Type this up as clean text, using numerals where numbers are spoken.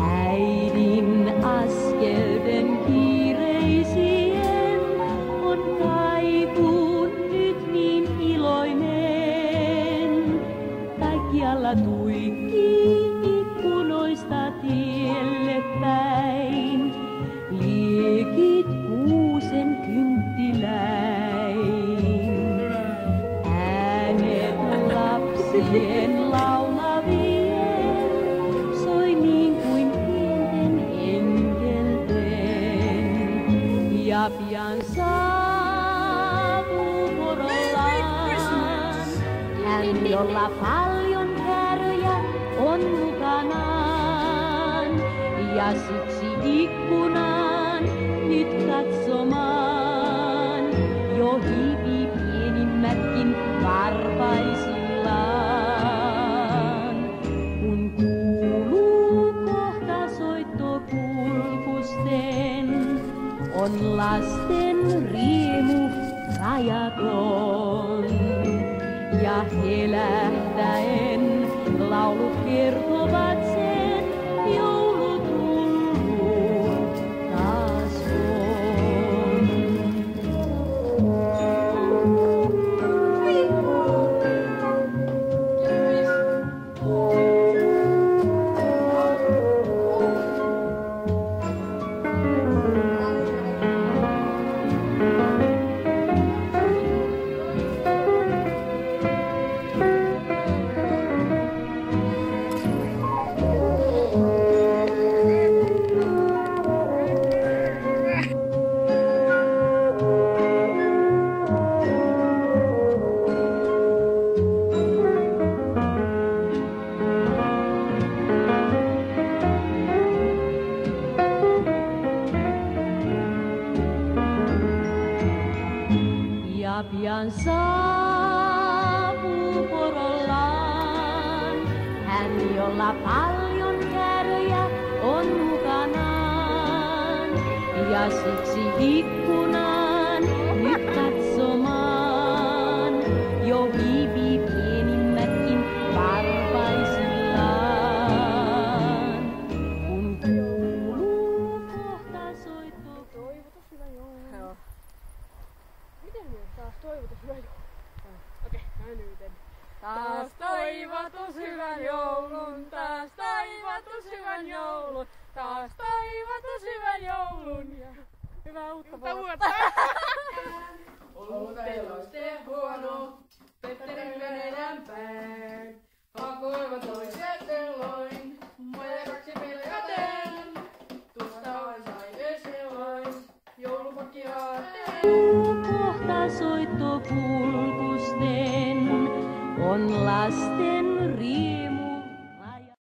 Äidin askelten kiireisien on kaipuun nyt niin iloinen. Kaikkialla tuikkii ikkunoista tielle päin, liekit kuusen kynttiläin. Äänet lapsien laulavien soi niin kuin pienten enkelten. Ja pian saapuu Porolaan hän, jolla paljon kääröjä on mukanaan. Ja siksi ikkunaan nyt katsomaan jo hiipii pienimmätkin varpaisillaan. Kun kuuluu kohta soitto kulkusten, on lasten riemu rajaton. Ja helähtäen laulut kertovat sen, joulu tullut taas on. Ja pian saapuu Porolaan hän, jolla paljon kääröjä on mukanaan. Ja siksi ikkunaan nyt katsomaan jo hiipii pienimmätkin varpaisillaan. Kun kuuluu kohta soitto. Toivotus hyvä joulu. Joo. Miten nyt taas toivotus hyvä joulu? Okei, näin nyt. Taas toivotus hyvän joulun, taas toivotus hyvän joulun, taas toivotus hyvän joulun ja hyvää uutta vuotta! Ollut teloiste huono, Petterin veneen päin. Pakoivat toiset telloin, muille kaksi pelkäten. Tuosta vain sai eseloin, joulupakki aateen. Kohta soitto kulkusten on lasten riemu.